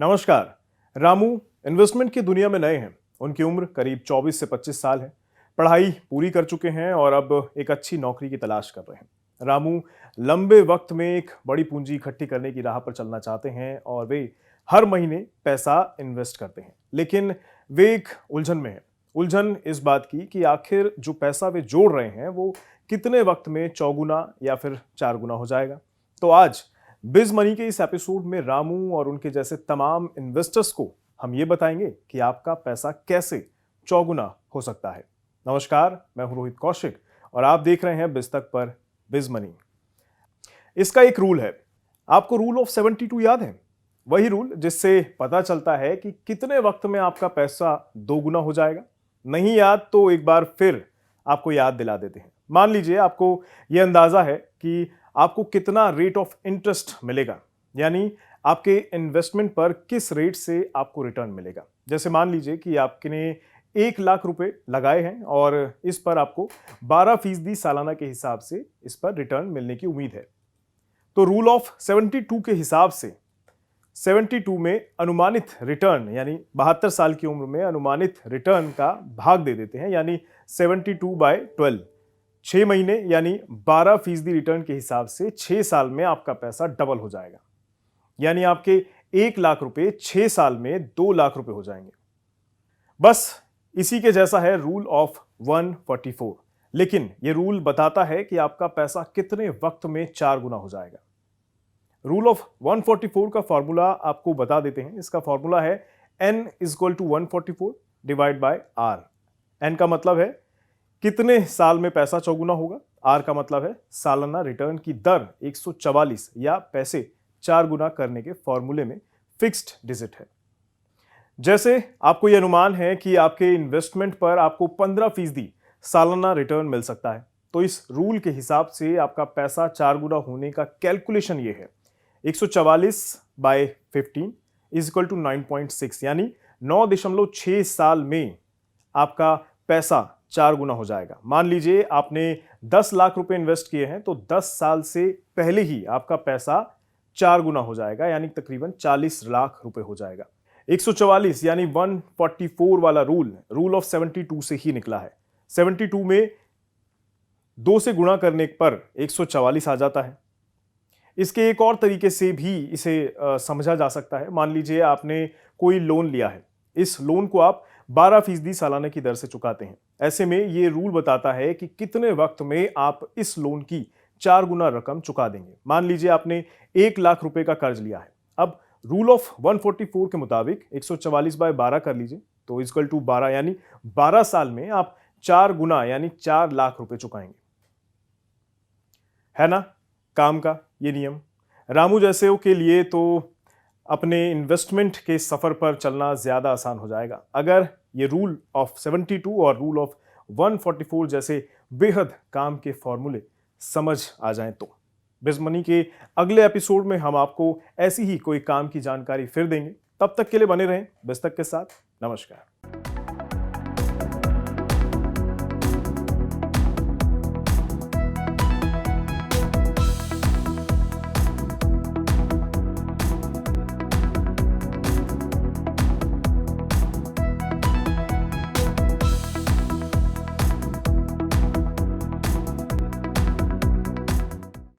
नमस्कार। रामू इन्वेस्टमेंट की दुनिया में नए हैं। उनकी उम्र करीब 24 से 25 साल है। पढ़ाई पूरी कर चुके हैं और अब एक अच्छी नौकरी की तलाश कर रहे हैं। रामू लंबे वक्त में एक बड़ी पूंजी इकट्ठी करने की राह पर चलना चाहते हैं और वे हर महीने पैसा इन्वेस्ट करते हैं। लेकिन वे एक उलझन में हैं। उलझन इस बात की कि आखिर जो पैसा वे जोड़ रहे हैं वो कितने वक्त में चौगुना या फिर चार गुना हो जाएगा। तो आज बिज मनी के इस एपिसोड में रामू और उनके जैसे तमाम इन्वेस्टर्स को हम ये बताएंगे कि आपका पैसा कैसे चौगुना हो सकता है। नमस्कार, मैं हूं रोहित कौशिक और आप देख रहे हैं बिज तक पर बिज मनी। इसका एक रूल है। आपको रूल ऑफ 72 याद है? वही रूल जिससे पता चलता है कि कितने वक्त में आपका पैसा दोगुना हो जाएगा। नहीं याद तो एक बार फिर आपको याद दिला देते हैं। मान लीजिए आपको यह अंदाजा है कि आपको कितना रेट ऑफ इंटरेस्ट मिलेगा, यानी आपके इन्वेस्टमेंट पर किस रेट से आपको रिटर्न मिलेगा। जैसे मान लीजिए कि आपने 1 लाख रुपए लगाए हैं और इस पर आपको 12% सालाना के हिसाब से इस पर रिटर्न मिलने की उम्मीद है। तो रूल ऑफ 72 के हिसाब से 72 में अनुमानित रिटर्न यानी 72 साल की उम्र में अनुमानित रिटर्न का भाग दे देते हैं, यानी 72/12। 6 महीने यानी 12% रिटर्न के हिसाब से 6 साल में आपका पैसा डबल हो जाएगा। यानी आपके 1 लाख रुपए 6 साल में 2 लाख रुपए हो जाएंगे। बस इसी के जैसा है रूल ऑफ 144। लेकिन यह रूल बताता है कि आपका पैसा कितने वक्त में 4 गुना हो जाएगा। रूल ऑफ 144 का फॉर्मूला आपको बता देते हैं। इसका फॉर्मूला है n = 144 divide by r। n का मतलब है कितने साल में पैसा चौगुना होगा, r का मतलब है सालाना रिटर्न की दर 144 या पैसे 4 गुना करने के फॉर्मूले में फिक्स्ड डिजिट है। जैसे आपको यह अनुमान है कि आपके इन्वेस्टमेंट पर आपको 15% सालाना रिटर्न मिल सकता है, तो इस रूल के हिसाब से आपका पैसा 4 गुना होने का कैलकुलेशन ये है। 144/15 = 9.6, यानी 9.6 साल में आपका पैसा 4 गुना हो जाएगा। मान लीजिए आपने 10 लाख रुपए इन्वेस्ट किए हैं, तो 10 साल से पहले ही आपका पैसा 4 गुना हो जाएगा, यानी तकरीबन 40 लाख रुपए हो जाएगा। 144 यानी 144 वाला रूल ऑफ 72 से ही निकला है। 72 में 2 से गुणा करने पर 144 आ जाता है। इसके एक और तरीके से भी इसे समझा जा सकता है। मान लीजिए आपने कोई लोन लिया है। इस लोन को आप 12% सालाना की दर से चुकाते हैं। ऐसे में ये रूल बताता है कि कितने वक्त में आप इस लोन की 4 गुना रकम चुका देंगे। मान लीजिए आपने 1 लाख रुपए का कर्ज लिया है। अब रूल ऑफ 144 के मुताबिक 144/12 कर लीजिए, तो इक्वल टू 12, यानी 12 साल में आप 4 गुना यानी 4 लाख रुपए चुकाएंगे। है ना काम का ये नियम? रामू जैसे के लिए तो अपने इन्वेस्टमेंट के सफर पर चलना ज्यादा आसान हो जाएगा अगर ये रूल ऑफ 72 और रूल ऑफ 144 जैसे बेहद काम के फॉर्मूले समझ आ जाएं तो। बिज मनी के अगले एपिसोड में हम आपको ऐसी ही कोई काम की जानकारी फिर देंगे। तब तक के लिए बने रहें बिज तक के साथ। नमस्कार।